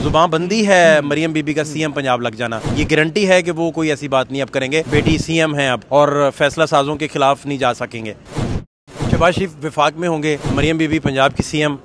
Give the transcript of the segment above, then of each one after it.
जुबान बंदी है मरियम बीबी का सीएम पंजाब लग जाना, ये गारंटी है कि वो कोई ऐसी बात नहीं अब करेंगे। बेटी सीएम हैं अब और फैसला साजों के खिलाफ नहीं जा सकेंगे। शहबाज शरीफ विफाक में होंगे, मरियम बीबी पंजाब की सीएम,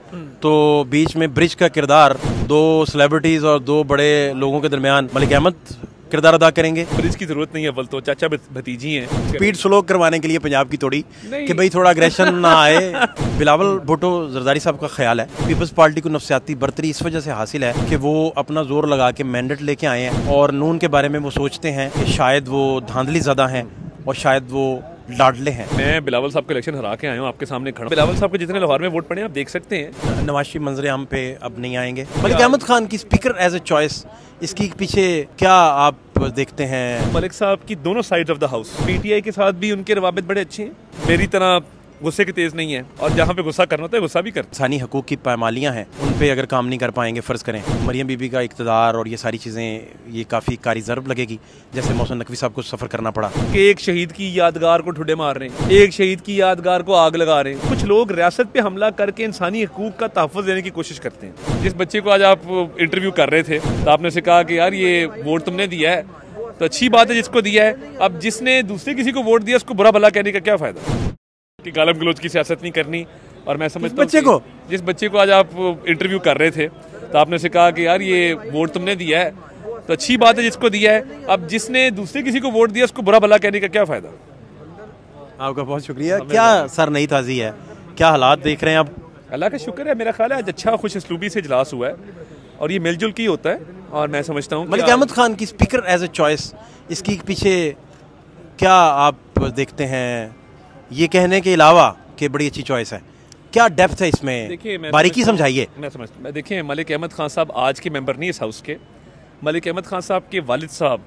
तो बीच में ब्रिज का किरदार दो सेलिब्रिटीज और दो बड़े लोगों के दरमियान मलिक अहमद किरदार अदा करेंगे। ब्रिज की जरूरत नहीं है, अव्वल तो चाचा भतीजी हैं। स्पीड स्लो करवाने के लिए पंजाब की थोड़ी कि भाई थोड़ा अग्रेशन ना आए। बिलावल भुट्टो जरदारी साहब का ख्याल है पीपल्स पार्टी को नफसियाती बर्तरी इस वजह से हासिल है कि वो अपना जोर लगा के मैंडेट लेके आए हैं और नून के बारे में वो सोचते हैं कि शायद वो धांधली ज़्यादा हैं और शायद वो लाडले हैं। मैं बिलावल साहब का इलेक्शन हरा के आया हूँ, आपके सामने खड़ा। बिलावल साहब के जितने लाहौर में वोट पड़े आप देख सकते हैं। नवाज शरीफ मंजर आम पे अब नहीं आएंगे। मलिक अहमद खान की स्पीकर एज ए चॉइस, इसकी पीछे क्या आप देखते हैं? मलिक साहब की दोनों side of the house, PTI के साथ भी उनके रवाबित बड़े अच्छे हैं, मेरी तरह गुस्से के तेज नहीं है और जहाँ पे गुस्सा करना होता है गुस्सा भी करते हैं। इंसानी हकूक की पामालियाँ हैं, उन पे अगर काम नहीं कर पाएंगे, फ़र्ज़ करें मरियम बीबी का इक़्तिदार और ये सारी चीज़ें, ये काफ़ी कारी ज़रब लगेगी, जैसे मोहसिन नकवी साहब को सफ़र करना पड़ा कि एक शहीद की यादगार को ठुड्डे मार रहे हैं, एक शहीद की यादगार को आग लगा रहे हैं। कुछ लोग रियासत पे हमला करके इंसानी हकूक का तहफ़्फ़ुज़ देने की कोशिश करते हैं। जिस बच्चे को आज आप इंटरव्यू कर रहे थे तो आपने उसे कहा कि यार ये वोट तुमने दिया है तो अच्छी बात है जिसको दिया है, अब जिसने दूसरे किसी को वोट दिया उसको बुरा भला कहने का क्या फ़ायदा कि गालम गलोच की सियासत नहीं करनी। और मैं समझता हूं जिस बच्चे को आज आप इंटरव्यू कर रहे थे तो आपने उसे कहा कि यार ये वोट तुमने दिया है तो अच्छी बात है जिसको दिया है, अब जिसने दूसरे किसी को वोट दिया उसको बुरा भला कहने का क्या फ़ायदा। आपका बहुत शुक्रिया। क्या सर नई ताज़ी है, क्या हालात देख रहे हैं आप? अल्लाह का शुक्र है, मेरा ख्याल है आज अच्छा खुश इसलूबी से इजलास हुआ है और ये मिलजुल की होता है और मैं समझता हूँ मलिक अहमद खान की स्पीकर एज ए चॉइस, इसकी पीछे क्या आप देखते हैं? ये कहने के अलावा कि बड़ी अच्छी चॉइस है, क्या डेप्थ है इसमें? देखिए बारीकी समझाइए। मैं देखिए मलिक अहमद खान साहब आज के मेंबर नहीं इस हाउस के। मलिक अहमद खान साहब के वालिद साहब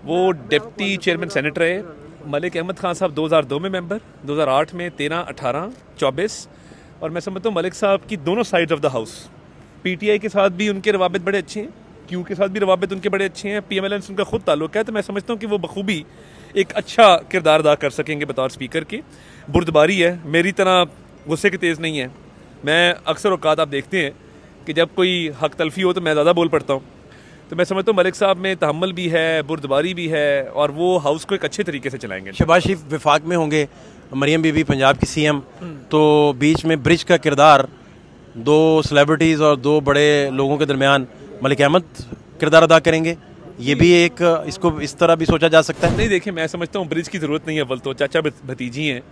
वो डिप्टी चेयरमैन सेनेट रहे। मलिक अहमद खान साहब 2002 में मेंबर, 2008 में 13, 18, 24 और मैं समझता हूँ मलिक साहब की दोनों side of the house, PTI के साथ भी उनके रवाबित बड़े अच्छे हैं, क्यू के साथ भी रवाबित उनके बड़े अच्छे हैं, पीएमएल से उनका खुद ताल्लुक है, तो मैं समझता हूँ कि वो बखूबी एक अच्छा किरदार अदा कर सकेंगे बतौर स्पीकर के। बुर्दबारी है, मेरी तरह गुस्से के तेज़ नहीं है। मैं अक्सर औकात आप देखते हैं कि जब कोई हक तलफी हो तो मैं ज़्यादा बोल पड़ता हूँ, तो मैं समझता हूँ मलिक साहब में तहम्मुल भी है, बुर्दबारी भी है और वो हाउस को एक अच्छे तरीके से चलाएंगे। शहबाज शरीफ विफाक में होंगे, मरियम बीबी पंजाब की सीएम, तो बीच में ब्रिज का किरदार दो सेलिब्रिटीज़ और दो बड़े लोगों के दरमियान मलिक अहमद किरदार अदा करेंगे। ये भी एक, इसको इस तरह भी सोचा जा सकता है। नहीं देखिए, मैं समझता हूँ ब्रिज की ज़रूरत नहीं है, अव्वल तो चाचा भतीजी हैं।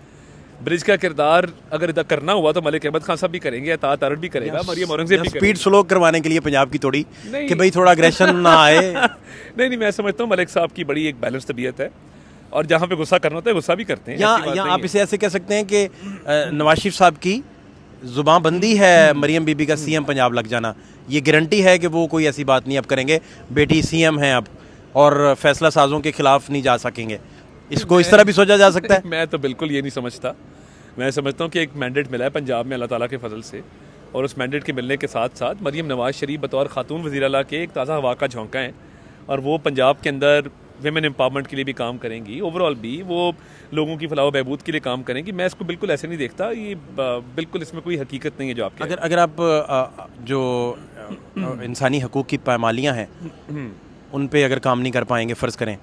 ब्रिज का किरदार अगर अदा करना हुआ तो मलिक अहमद खान साहब भी करेंगे, अतात अरब भी करेगा, मरियम औरंगजेब भी स्पीड स्लो करवाने के लिए पंजाब की थोड़ी कि भाई थोड़ा अग्रेशन ना आए। नहीं, मैं समझता हूँ मलिक साहब की बड़ी एक बैलेंस तबीयत है और जहाँ पे गुस्सा करना होता है गुस्सा भी करते हैं। यहाँ आप इसे ऐसे कह सकते हैं कि नवाज शरीफ साहब की जुबान बंदी है मरियम बीबी का सीएम पंजाब लग जाना, ये गारंटी है कि वो कोई ऐसी बात नहीं अब करेंगे। बेटी सीएम हैं अब और फैसला साजों के खिलाफ नहीं जा सकेंगे। इसको इस तरह भी सोचा जा सकता है। मैं तो बिल्कुल ये नहीं समझता। मैं समझता हूँ कि एक मैंडेट मिला है पंजाब में अल्लाह ताला के फजल से और उस मैंडेट के मिलने के साथ साथ मरियम नवाज शरीफ बतौर खातून वज़ीर आला के एक ताज़ा हवा का झोंका है और वो पंजाब के अंदर वेमेन एम्पावरमेंट के लिए भी काम करेंगी, ओवरऑल भी वो लोगों की फलाह बहबूद के लिए काम करेंगी। मैं इसको बिल्कुल ऐसे नहीं देखता, ये बिल्कुल इसमें कोई हकीकत नहीं है जो आपके। अगर आप जो इंसानी हकूक की पामालियाँ हैं उन पे अगर काम नहीं कर पाएंगे, फ़र्ज़ करें,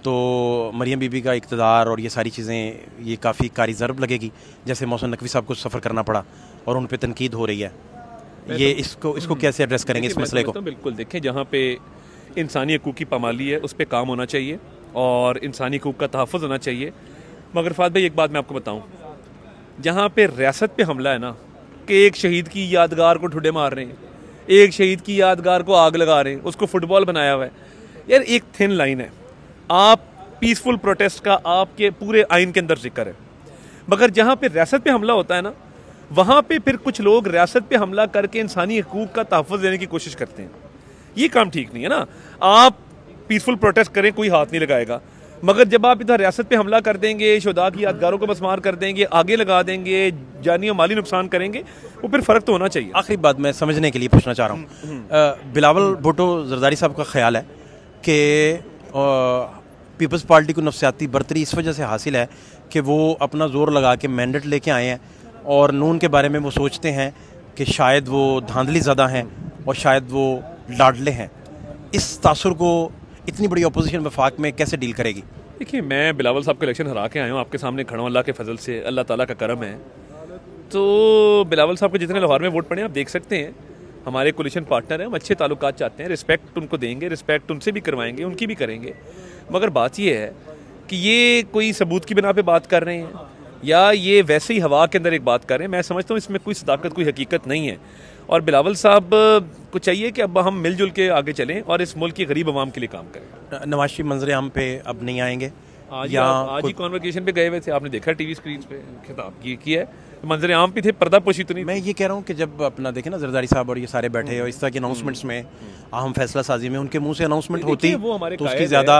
तो मरियम बीबी का इक़्तिदार और ये सारी चीज़ें, ये काफ़ी कारी ज़रब लगेगी, जैसे मोहसिन नकवी साहब को सफ़र करना पड़ा और उन पे तनकीद हो रही है। ये इसको कैसे एड्रेस करेंगे इस मसले को? बिल्कुल देखें, जहाँ पे इंसानी हकूक की पामाली है उस पर काम होना चाहिए और इंसानी हकूक का तहफ़्फ़ुज़ होना चाहिए। मगर फ़ाद भाई एक बात मैं आपको बताऊँ, जहाँ पे रियासत पे हमला है ना कि एक शहीद की यादगार को ठुड्डे मार रहे हैं, एक शहीद की यादगार को आग लगा रहे हैं, उसको फुटबॉल बनाया हुआ है, यार एक थिन लाइन है। आप पीसफुल प्रोटेस्ट का आपके पूरे आइन के अंदर जिक्र है, मगर जहाँ पे रियासत पे हमला होता है ना वहाँ पे फिर कुछ लोग रियासत पे हमला करके इंसानी हकूक का तहफ़्फ़ुज़ देने की कोशिश करते हैं। ये काम ठीक नहीं है ना। आप पीसफुल प्रोटेस्ट करें, कोई हाथ नहीं लगाएगा, मगर जब आप इधर रियासत पे हमला कर देंगे, शुहदा की यादगारों को मसमार कर देंगे, आगे लगा देंगे, जानी और माली नुकसान करेंगे, वो फिर फ़र्क तो होना चाहिए। आखिरी बात मैं समझने के लिए पूछना चाह रहा हूँ, बिलावल भुट्टो जरदारी साहब का ख्याल है कि पीपल्स पार्टी को नफसियाती बर्तरी इस वजह से हासिल है कि वो अपना जोर लगा के मैंडेट लेके आए हैं और नून के बारे में वो सोचते हैं कि शायद वो धांधली ज़्यादा हैं और शायद वो लाडले हैं, इस तासुर को इतनी बड़ी अपोजिशन वफाक में कैसे डील करेगी? देखिए, मैं बिलावल साहब को इलेक्शन हरा के आया हूँ, आपके सामने खड़ा हूँ, अल्लाह के फजल से, अल्लाह ताला का करम है। तो बिलावल साहब के जितने लाहौर में वोट पड़े आप देख सकते हैं, हमारे कोलिशन पार्टनर हैं, हम अच्छे ताल्लुकात चाहते हैं, रिस्पेक्ट उनको देंगे, रिस्पेक्ट उनसे भी करवाएंगे, उनकी भी करेंगे। मगर बात ये है कि ये कोई सबूत की बिना पे बात कर रहे हैं या ये वैसे ही हवा के अंदर एक बात कर रहे हैं, मैं समझता हूँ इसमें कोई सदाकत, कोई हकीकत नहीं है। और बिलावल साहब को चाहिए कि अब हम मिलजुल के आगे चलें और इस मुल्क की गरीब आवाम के लिए काम करें। नवाज शरीफ मंजर आम पे अब नहीं आएंगे? आज ही कॉन्वोकेशन पे गए हुए थे, आपने देखा टीवी स्क्रीन पे खिताब किया है, मंजर आम पे थे, पर्दापोशी तो नहीं। मैं ये कह रहा हूँ कि जब अपना देखें ना जरदारी साहब और ये सारे बैठे और इस तरह के अनाउंसमेंट्स में, अहम फैसला साजी में उनके मुंह से अनाउंसमेंट होती वो हमारे तो उसकी कायद है। ज़्यादा